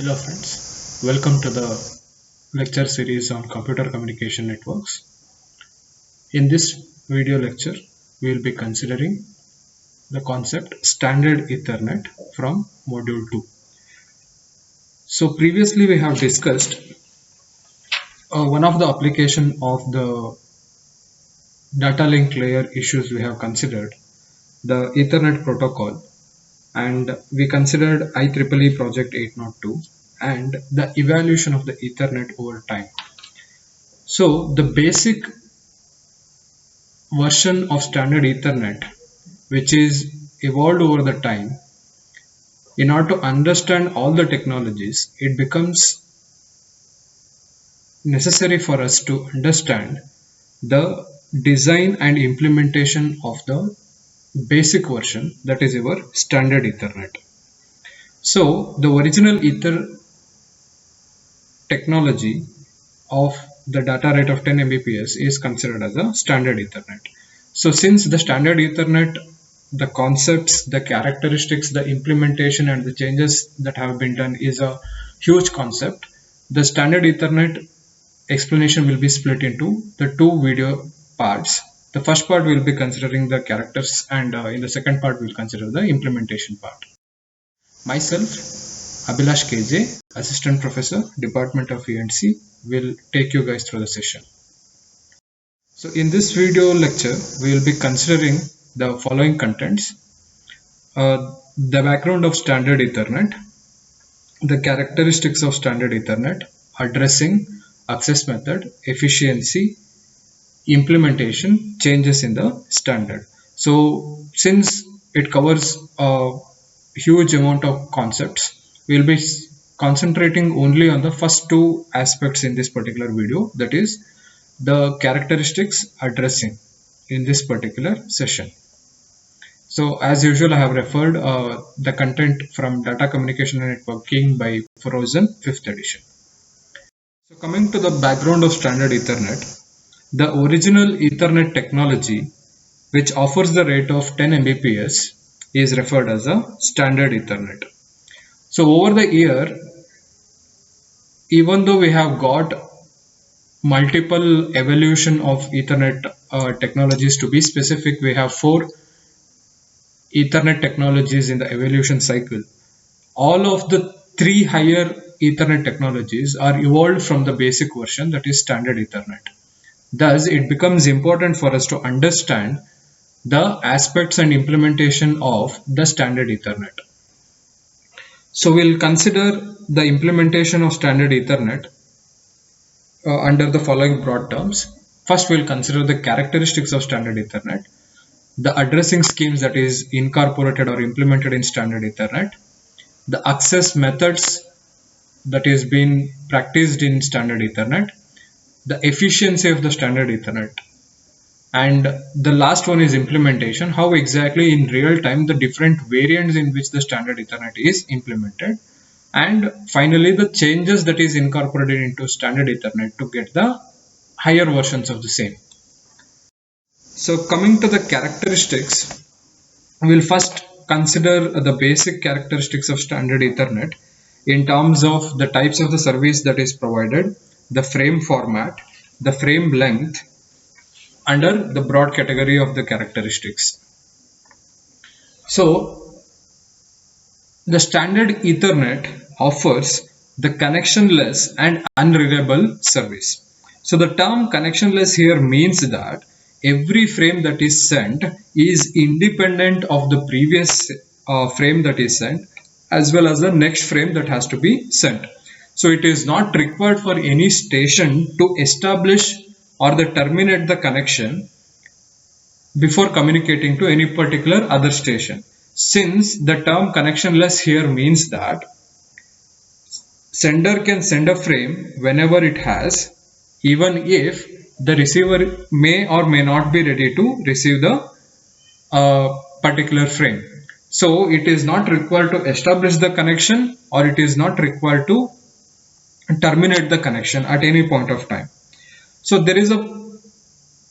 Hello friends, welcome to the lecture series on computer communication networks. In this video lecture, we will be considering the concept standard Ethernet from module 2. So previously we have discussed one of the application of the data link layer issues we have considered the Ethernet protocol, and we considered IEEE project 802 and the evaluation of the Ethernet over time. So the basic version of standard Ethernet, which is evolved over the time, in order to understand all the technologies, it becomes necessary for us to understand the design and implementation of the basic version, that is our standard Ethernet. So the original Ether technology of the data rate of 10 Mbps is considered as a standard Ethernet. So since the standard Ethernet, the concepts, the characteristics, the implementation and the changes that have been done is a huge concept, the standard Ethernet explanation will be split into the two video parts. The first part will be considering the characters, and in the second part we will consider the implementation part. Myself, Abhilash KJ, Assistant Professor, Department of E&C, will take you guys through the session. So in this video lecture, we will be considering the following contents. The background of standard Ethernet, the characteristics of standard Ethernet, addressing, access method, efficiency, implementation, changes in the standard. So since it covers a huge amount of concepts, we will be concentrating only on the first two aspects in this particular video, that is the characteristics, addressing, in this particular session. So as usual, I have referred the content from Data Communication and Networking by Frozen 5th edition. So coming to the background of standard Ethernet, the original Ethernet technology, which offers the rate of 10 Mbps, is referred as a standard Ethernet. So over the year, even though we have got multiple evolution of Ethernet technologies, to be specific, we have 4 Ethernet technologies in the evolution cycle. All of the 3 higher Ethernet technologies are evolved from the basic version, that is standard Ethernet. Thus, it becomes important for us to understand the aspects and implementation of the standard Ethernet. So we'll consider the implementation of standard Ethernet under the following broad terms. First, we'll consider the characteristics of standard Ethernet, the addressing schemes that is incorporated or implemented in standard Ethernet, the access methods that is being practiced in standard Ethernet, the efficiency of the standard Ethernet, and the last one is implementation, how exactly in real time the different variants in which the standard Ethernet is implemented, and finally the changes that is incorporated into standard Ethernet to get the higher versions of the same. So coming to the characteristics, we will first consider the basic characteristics of standard Ethernet in terms of the types of the service that is provided, the frame format, the frame length, under the broad category of the characteristics. So the standard Ethernet offers the connectionless and unreliable service. So the term connectionless here means that every frame that is sent is independent of the previous frame that is sent, as well as the next frame that has to be sent. So it is not required for any station to establish or terminate the connection before communicating to any particular other station. Since the term connectionless here means that sender can send a frame whenever it has, even if the receiver may or may not be ready to receive the particular frame. So it is not required to establish the connection, or it is not required to terminate the connection at any point of time. So there is a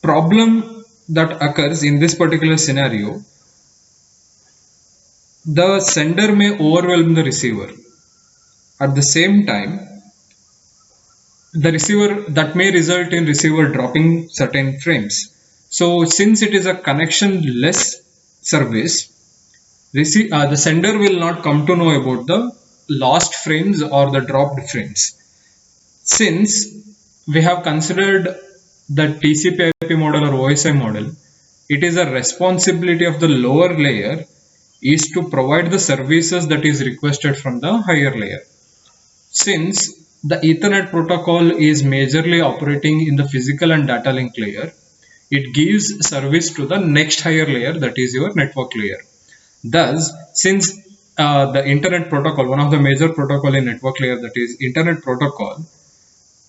problem that occurs in this particular scenario. The sender may overwhelm the receiver At the same time, the receiver, that may result in receiver dropping certain frames. So since it is a connection-less service, the sender will not come to know about the lost frames or the dropped frames. Since we have considered the TCP/IP model or OSI model, it is a responsibility of the lower layer is to provide the services that is requested from the higher layer. Since the Ethernet protocol is majorly operating in the physical and data link layer, it gives service to the next higher layer, that is your network layer. Thus, since the Internet protocol, one of the major protocol in network layer, that is Internet protocol,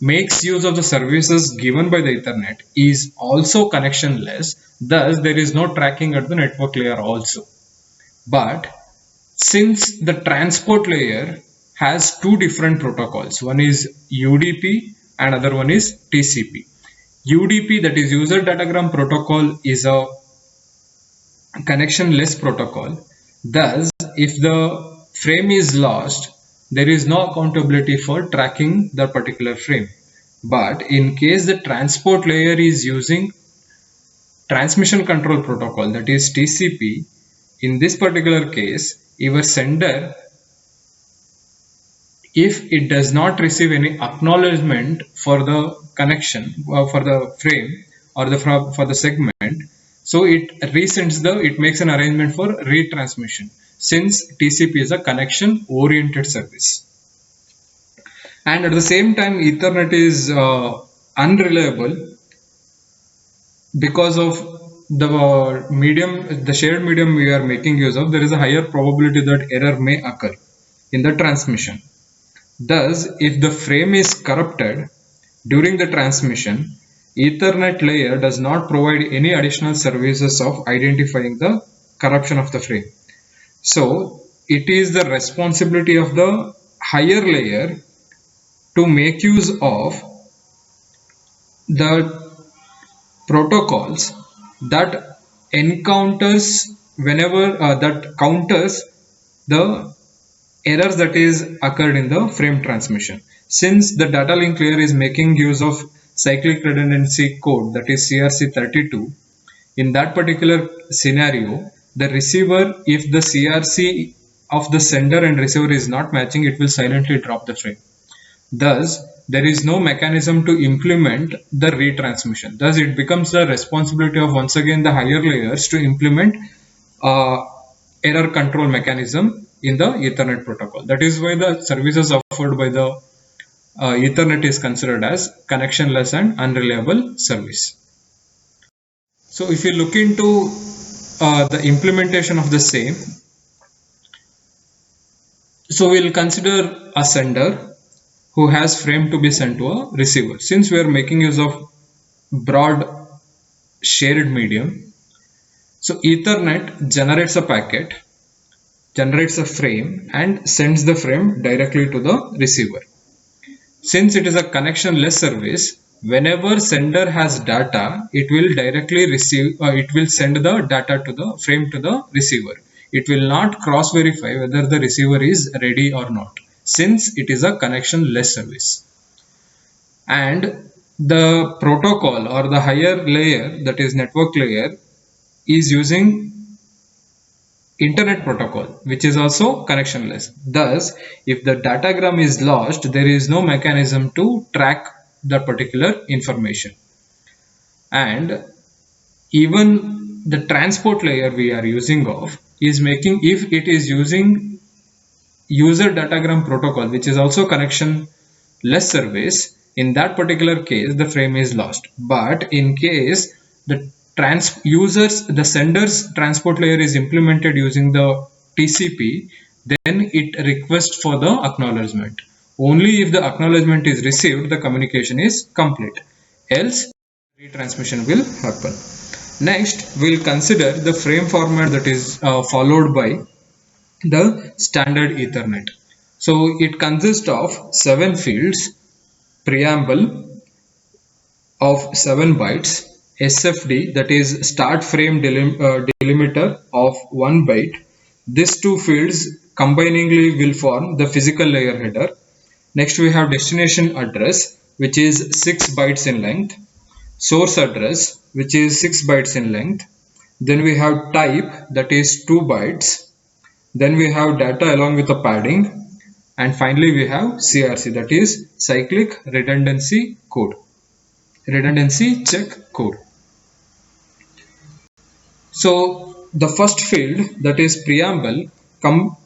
makes use of the services given by the Ethernet, is also connectionless. Thus, there is no tracking at the network layer also. But since the transport layer has two different protocols, one is UDP and other one is TCP. UDP, that is user datagram protocol, is a connectionless protocol. Thus, if the frame is lost, there is no accountability for tracking the particular frame. But in case the transport layer is using transmission control protocol, that is TCP, in this particular case, your sender, if it does not receive any acknowledgement for the connection for the frame or for the segment, so it makes an arrangement for retransmission, since TCP is a connection oriented service. And at the same time, Ethernet is unreliable because of the shared medium we are making use of. There is a higher probability that error may occur in the transmission. Thus, if the frame is corrupted during the transmission, Ethernet layer does not provide any additional services of identifying the corruption of the frame. So it is the responsibility of the higher layer to make use of the protocols that encounters that counters the errors that is occurred in the frame transmission. Since the data link layer is making use of cyclic redundancy code, that is CRC32, in that particular scenario, the receiver, if the CRC of the sender and receiver is not matching, it will silently drop the frame. Thus, there is no mechanism to implement the retransmission. Thus, it becomes the responsibility of once again the higher layers to implement error control mechanism in the Ethernet protocol. That is why the services offered by the Ethernet is considered as connectionless and unreliable service. So if you look into the implementation of the same, so we'll consider a sender who has frame to be sent to a receiver. Since we are making use of broad shared medium, so Ethernet generates a packet, generates a frame and sends the frame directly to the receiver. Since it is a connectionless service, whenever sender has data, it will directly receive, it will send the data to the frame to the receiver. It will not cross verify whether the receiver is ready or not, since it is a connectionless service. And the protocol or the higher layer, that is network layer, is using Internet protocol, which is also connectionless. Thus, if the datagram is lost, there is no mechanism to track the particular information. And even the transport layer we are using of is making, if it is using user datagram protocol, which is also connectionless service, in that particular case the frame is lost. But in case the sender's transport layer is implemented using the TCP, then it requests for the acknowledgement. Only if the acknowledgement is received, the communication is complete, else retransmission will happen. Next, we'll consider the frame format that is followed by the standard Ethernet. So it consists of 7 fields, preamble of 7 bytes, SFD, that is start frame delimiter of 1 byte. These two fields combiningly will form the physical layer header. Next we have destination address, which is 6 bytes in length. Source address, which is 6 bytes in length. Then we have type, that is 2 bytes. Then we have data along with the padding. And finally we have CRC, that is cyclic redundancy code, redundancy check code. So the first field, that is preamble,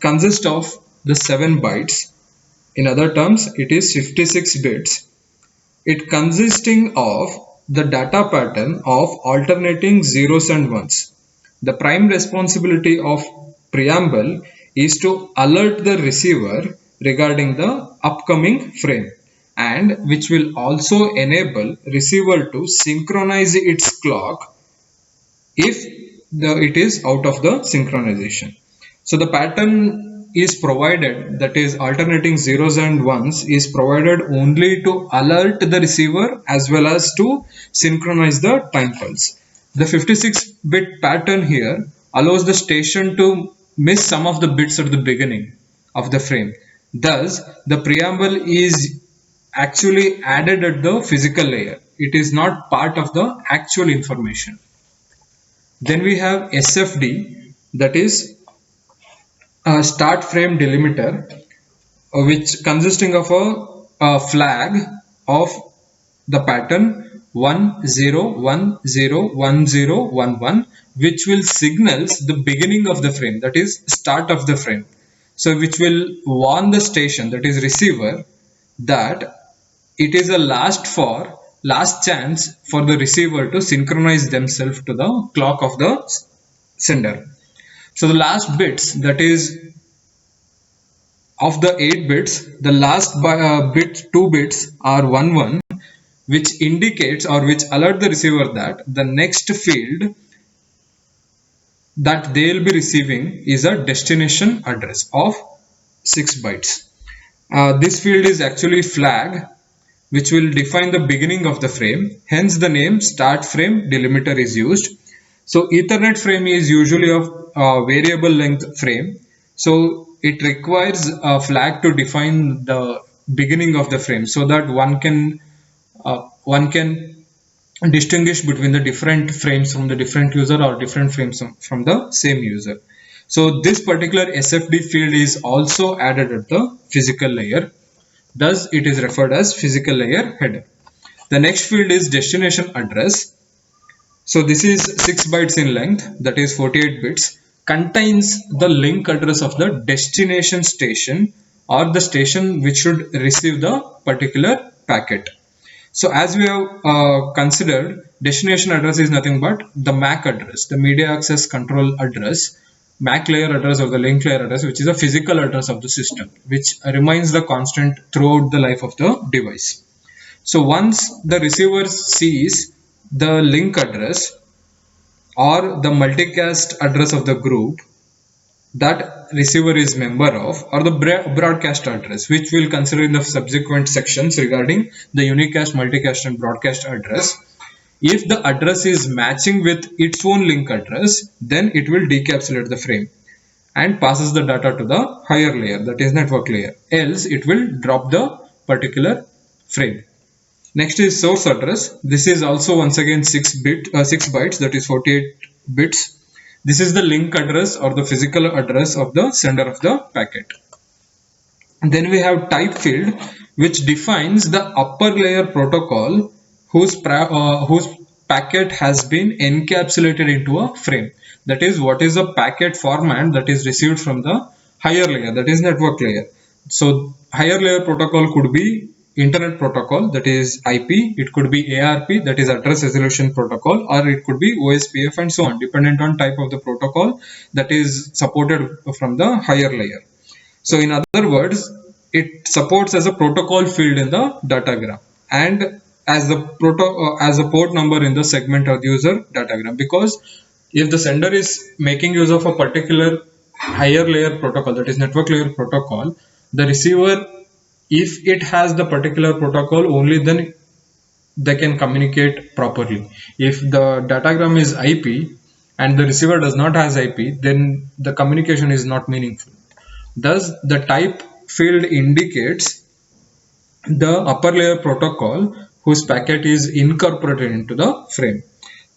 consists of the 7 bytes. In other terms, it is 56 bits. It consisting of the data pattern of alternating zeros and ones. The prime responsibility of preamble is to alert the receiver regarding the upcoming frame, and which will also enable receiver to synchronize its clock if it is out of the synchronization. So the pattern is provided, that is alternating zeros and ones is provided only to alert the receiver as well as to synchronize the time pulse. The 56-bit pattern here allows the station to miss some of the bits at the beginning of the frame. Thus, the preamble is actually added at the physical layer. It is not part of the actual information. Then we have SFD, that is a start frame delimiter, which consisting of a flag of the pattern 10101011, which will signals the beginning of the frame, that is start of the frame. So which will warn the station, that is receiver, that it is a last chance for the receiver to synchronize themselves to the clock of the sender. So the last bits, that is of the 8 bits, the last bit 2 bits are 1 1, which indicates or which alert the receiver that the next field that they will be receiving is a destination address of 6 bytes. This field is actually flag, which will define the beginning of the frame. Hence the name start frame delimiter is used. So Ethernet frame is usually of variable length frame. So it requires a flag to define the beginning of the frame, so that one can distinguish between the different frames from the different user or different frames from the same user. So this particular SFD field is also added at the physical layer. Thus, it is referred as physical layer header. The next field is destination address. So this is 6 bytes in length, that is 48 bits, contains the link address of the destination station or the station which should receive the particular packet. So as we have considered, destination address is nothing but the MAC address, the media access control address, MAC layer address or the link layer address, which is a physical address of the system, which remains the constant throughout the life of the device. So once the receiver sees the link address or the multicast address of the group that receiver is member of, or the broadcast address, which we'll consider in the subsequent sections regarding the unicast, multicast and broadcast address. If the address is matching with its own link address, then it will decapsulate the frame and passes the data to the higher layer, that is network layer. Else it will drop the particular frame. Next is source address. This is also once again 6 bytes, that is 48 bits. This is the link address or the physical address of the sender of the packet. And then we have type field, which defines the upper layer protocol whose packet has been encapsulated into a frame. That is, what is the packet format that is received from the higher layer, that is network layer. So higher layer protocol could be internet protocol, that is IP, it could be ARP, that is address resolution protocol, or it could be OSPF and so on, dependent on type of the protocol that is supported from the higher layer. So in other words, it supports as a protocol field in the datagram and as the as a port number in the segment or user datagram, because if the sender is making use of a particular higher layer protocol, that is network layer protocol, the receiver, if it has the particular protocol, only then they can communicate properly. If the datagram is IP and the receiver does not has IP, then the communication is not meaningful. Thus, the type field indicates the upper layer protocol whose packet is incorporated into the frame.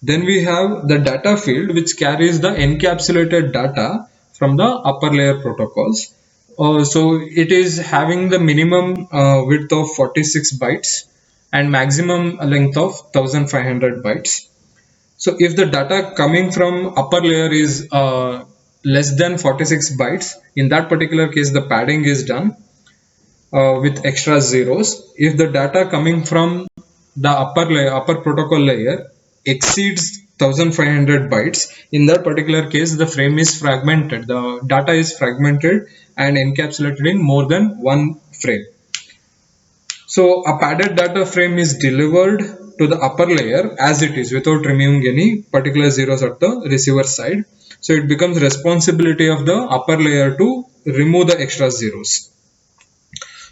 Then we have the data field which carries the encapsulated data from the upper layer protocols. So it is having the minimum width of 46 bytes and maximum length of 1500 bytes. So if the data coming from upper layer is less than 46 bytes, in that particular case the padding is done with extra zeros. If the data coming from the upper protocol layer exceeds 1500 bytes, in that particular case the frame is fragmented. The data is fragmented and encapsulated in more than one frame. So a padded data frame is delivered to the upper layer as it is without removing any particular zeros at the receiver side. So it becomes responsibility of the upper layer to remove the extra zeros.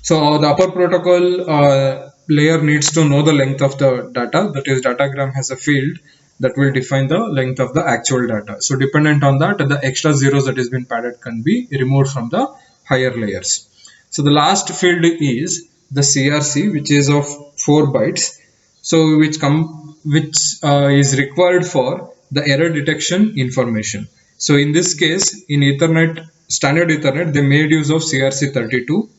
So the upper protocol layer needs to know the length of the data. That is, datagram has a field that will define the length of the actual data. So dependent on that, the extra zeros that has been padded can be removed from the higher layers. So the last field is the CRC, which is of 4 bytes. So which is required for the error detection information. So in this case, in Ethernet, standard Ethernet, they made use of CRC32.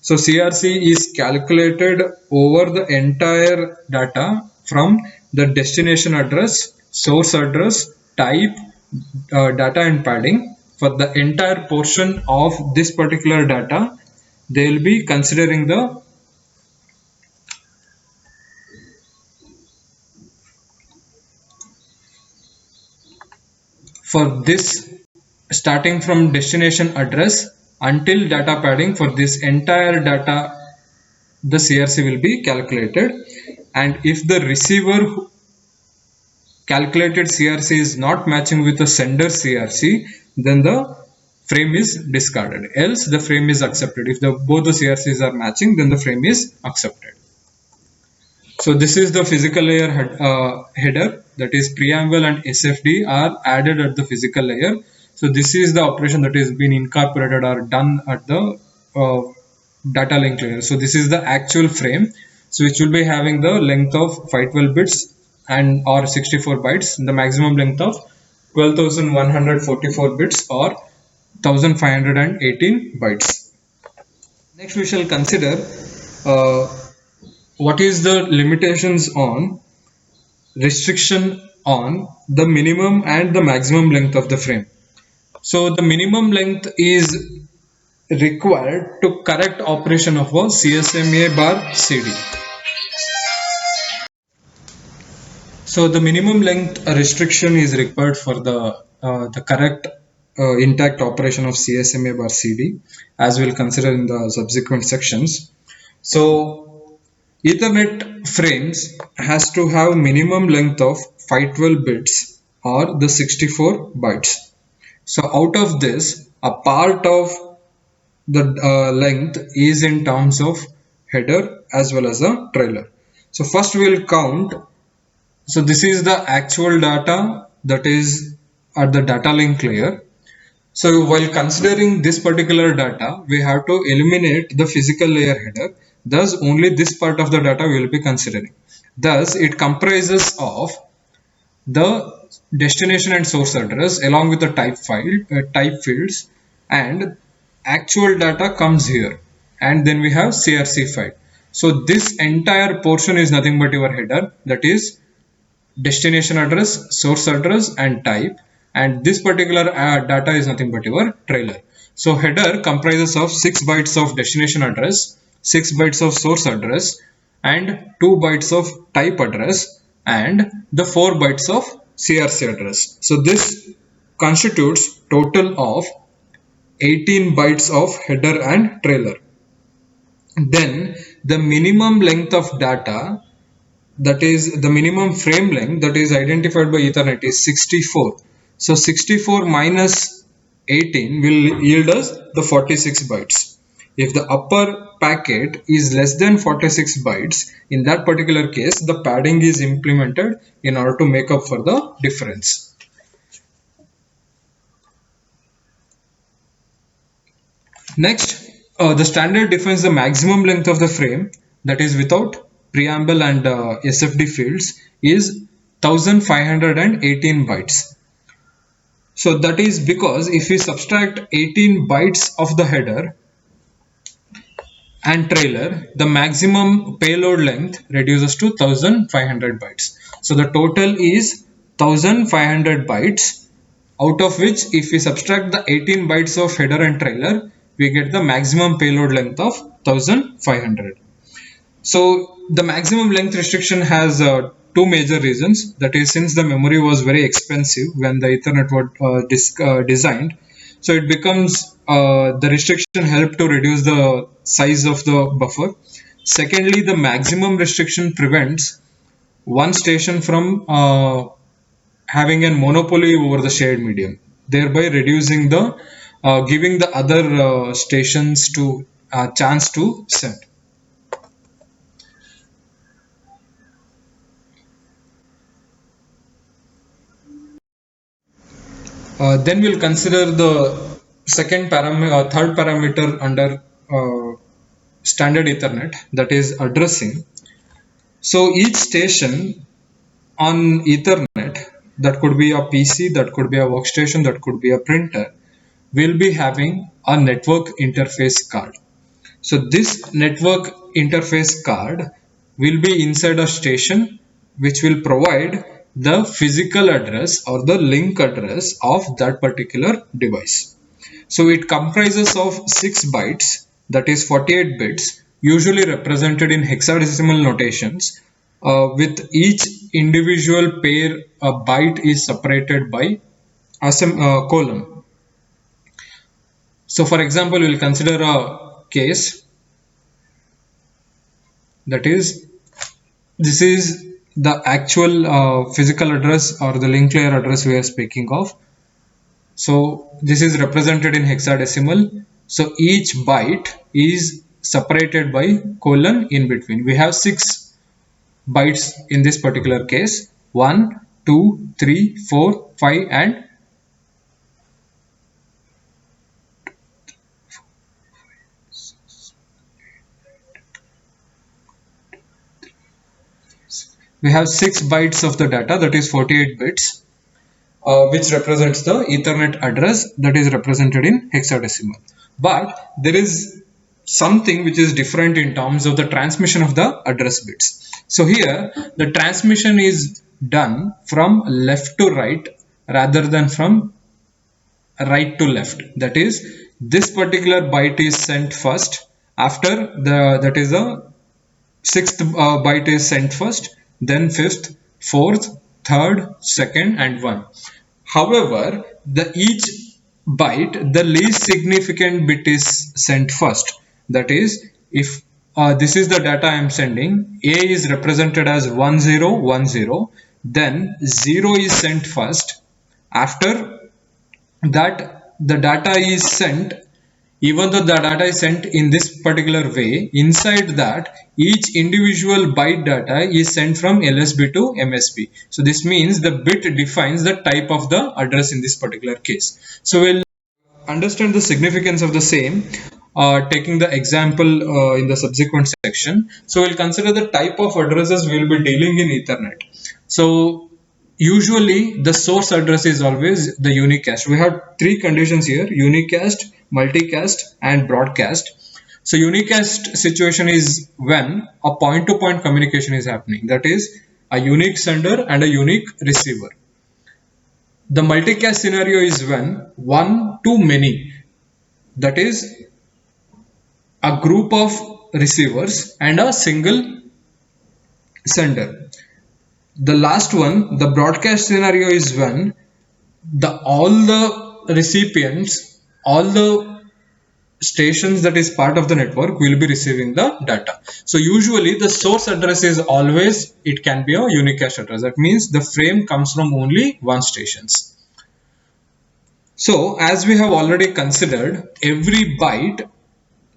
So CRC is calculated over the entire data from the destination address, source address, type, data and padding. For the entire portion of this particular data, they will be considering the for this starting from destination address until data padding. For this entire data, the CRC will be calculated, and if the receiver calculated CRC is not matching with the sender CRC, then the frame is discarded. Else the frame is accepted. If both the CRCs are matching, then the frame is accepted. So this is the physical layer header, that is preamble and SFD are added at the physical layer. So this is the operation that is been incorporated or done at the data link layer. So this is the actual frame, so which will be having the length of 512 bits and or 64 bytes, the maximum length of 12,144 bits or 1518 bytes. Next we shall consider uh, what is the limitations on restriction on the minimum and the maximum length of the frame. So the minimum length is required to correct operation of a CSMA bar CD. So the minimum length restriction is required for the correct intact operation of CSMA bar CD, as we'll consider in the subsequent sections. So Ethernet frames has to have minimum length of 512 bits or the 64 bytes. So out of this, a part of the length is in terms of header as well as a trailer. So first we'll count. So this is the actual data that is at the data link layer. So while considering this particular data, we have to eliminate the physical layer header. Thus only this part of the data we will be considering. Thus it comprises of the destination and source address along with the type fields, and actual data comes here, and then we have CRC file. So this entire portion is nothing but your header, that is destination address, source address and type, and this particular data is nothing but your trailer. So header comprises of 6 bytes of destination address, 6 bytes of source address and 2 bytes of type address and the 4 bytes of CRC address. So this constitutes total of 18 bytes of header and trailer. Then the minimum length of data, that is the minimum frame length that is identified by Ethernet, is 64. So 64 minus 18 will yield us the 46 bytes. If the upper packet is less than 46 bytes, in that particular case the padding is implemented in order to make up for the difference. Next, the standard defines the maximum length of the frame, that is without preamble and SFD fields, is 1518 bytes. So that is because if we subtract 18 bytes of the header and trailer, the maximum payload length reduces to 1500 bytes. So the total is 1500 bytes, out of which if we subtract the 18 bytes of header and trailer, we get the maximum payload length of 1500. So the maximum length restriction has two major reasons. That is, since the memory was very expensive when the Ethernet was designed, so it becomes the restriction helped to reduce the size of the buffer. Secondly, the maximum restriction prevents one station from having a monopoly over the shared medium, thereby reducing the giving the other stations to chance to send. Then we'll consider the third parameter under standard Ethernet, that is addressing. So each station on Ethernet, that could be a PC, that could be a workstation, that could be a printer, will be having a network interface card. So this network interface card will be inside a station, which will provide the physical address or the link address of that particular device. So it comprises of 6 bytes, that is 48 bits, usually represented in hexadecimal notations, with each individual pair a byte is separated by a colon. So for example, we will consider a case, that is, this is the actual physical address or the link layer address we are speaking of. So this is represented in hexadecimal. So each byte is separated by colon in between. We have 6 bytes in this particular case: 1, 2, 3, 4, 5 and we have 6 bytes of the data, that is 48 bits, which represents the Ethernet address, that is represented in hexadecimal. But there is something which is different in terms of the transmission of the address bits. So here the transmission is done from left to right rather than from right to left. That is, this particular byte is sent first, after that is the 6th byte is sent first, then 5th, 4th, 3rd, 2nd and 1. However, each byte, the least significant bit is sent first. That is, if this is the data I am sending, A is represented as 1010, then 0 is sent first. After that, the data is sent. Even though the data is sent in this particular way, inside that each individual byte data is sent from LSB to MSB. So this means the bit defines the type of the address in this particular case. So we'll understand the significance of the same taking the example in the subsequent section. So we'll consider the type of addresses we'll be dealing in Ethernet. So usually the source address is always the unicast. We have 3 conditions here: unicast, multicast and broadcast. So unicast situation is when a point-to-point communication is happening, that is a unique sender and a unique receiver. The multicast scenario is when one to many, that is a group of receivers and a single sender. The last one, the broadcast scenario, is when all the recipients, all the stations that is part of the network will be receiving the data. So usually the source address is always, it can be a unicast address. That means the frame comes from only one stations. So as we have already considered, every byte,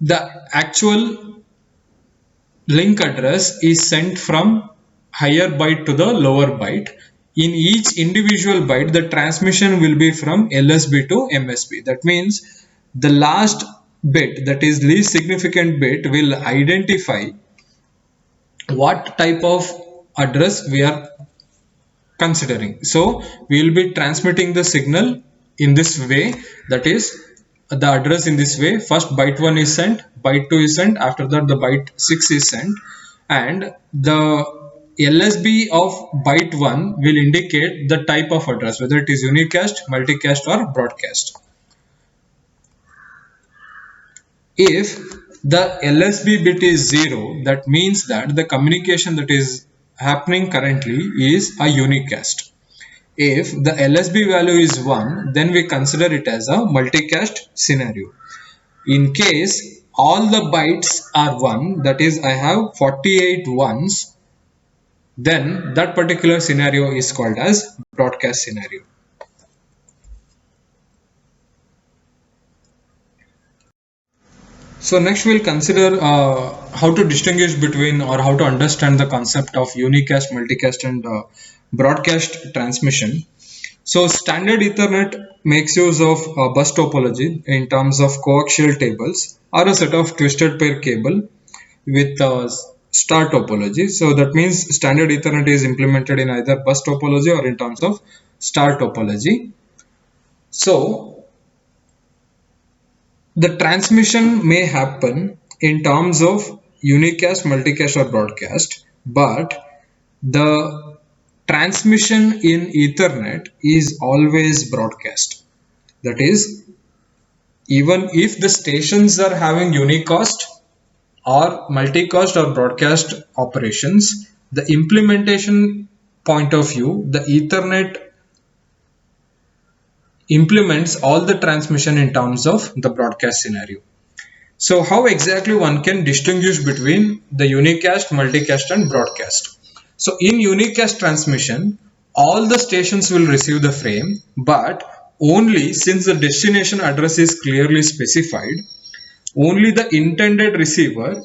the actual link address is sent from higher byte to the lower byte. In each individual byte, the transmission will be from LSB to MSB. That means the last bit, that is least significant bit, will identify what type of address we are considering. So we will be transmitting the signal in this way, that is the address in this way. First byte 1 is sent, byte 2 is sent, after that the byte 6 is sent, and the LSB of byte 1 will indicate the type of address, whether it is unicast, multicast or broadcast. If the LSB bit is 0, that means that the communication that is happening currently is a unicast. If the LSB value is 1, then we consider it as a multicast scenario. In case all the bytes are 1, that is I have 48 ones, then that particular scenario is called as broadcast scenario. So next we'll consider how to distinguish between, or how to understand the concept of unicast, multicast and broadcast transmission. So standard Ethernet makes use of bus topology in terms of coaxial tables or a set of twisted pair cable with star topology. So that means standard Ethernet is implemented in either bus topology or in terms of star topology. So the transmission may happen in terms of unicast, multicast or broadcast, but the transmission in Ethernet is always broadcast. That is, even if the stations are having unicast or multicast or broadcast operations, the implementation point of view, the Ethernet implements all the transmission in terms of the broadcast scenario. So how exactly one can distinguish between the unicast, multicast and broadcast? So in unicast transmission, all the stations will receive the frame, but only since the destination address is clearly specified, only the intended receiver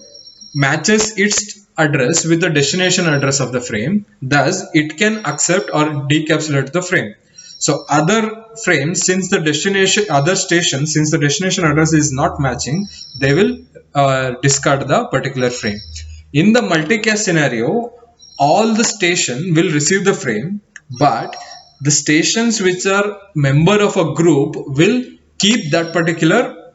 matches its address with the destination address of the frame. Thus, it can accept or decapsulate the frame. So other frames, since the destination, other stations, since the destination address is not matching, they will discard the particular frame. In the multicast scenario, all the station will receive the frame, but the stations which are member of a group will keep that particular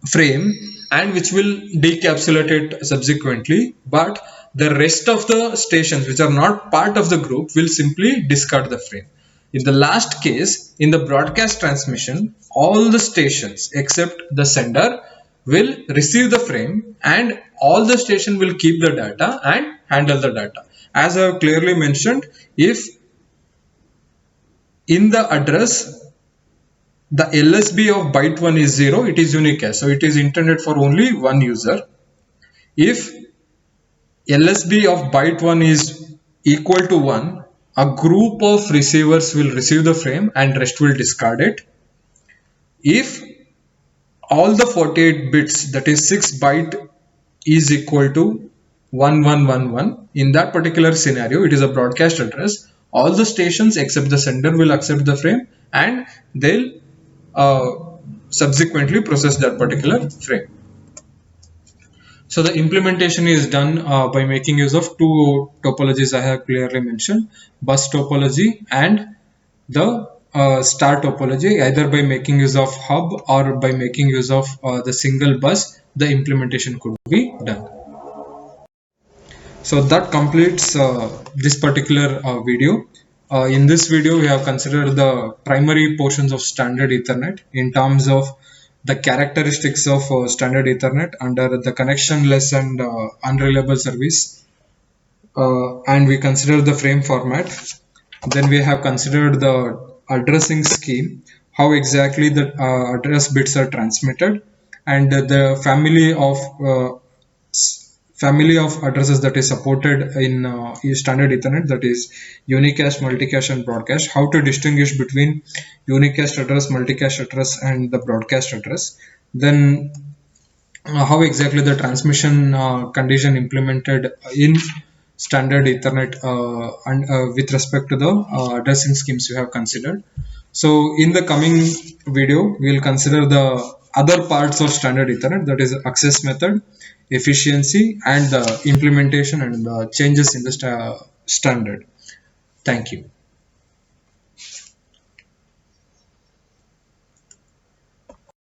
frame and which will decapsulate it subsequently, but the rest of the stations which are not part of the group will simply discard the frame. In the last case, in the broadcast transmission, all the stations except the sender will receive the frame and all the station will keep the data and handle the data. As I have clearly mentioned, if in the address the LSB of byte 1 is 0, it is unicast. So it is intended for only one user. If LSB of byte 1 is equal to 1, a group of receivers will receive the frame and rest will discard it. If all the 48 bits, that is 6 byte, is equal to 1111, in that particular scenario, it is a broadcast address. All the stations except the sender will accept the frame and they'll subsequently process that particular frame. So the implementation is done by making use of two topologies I have clearly mentioned, bus topology and the star topology. Either by making use of hub or by making use of the single bus, the implementation could be done. So that completes this particular video. In this video, we have considered the primary portions of standard Ethernet in terms of the characteristics of standard Ethernet under the connectionless and unreliable service, and we consider the frame format. Then we have considered the addressing scheme, how exactly the address bits are transmitted, and the family of addresses that is supported in standard Ethernet, that is unicast, multicast and broadcast. How to distinguish between unicast address, multicast address and the broadcast address. Then how exactly the transmission condition implemented in standard Ethernet and with respect to the addressing schemes you have considered. So in the coming video, we will consider the other parts of standard Ethernet, that is access method, efficiency and the implementation and the changes in the standard. Thank you.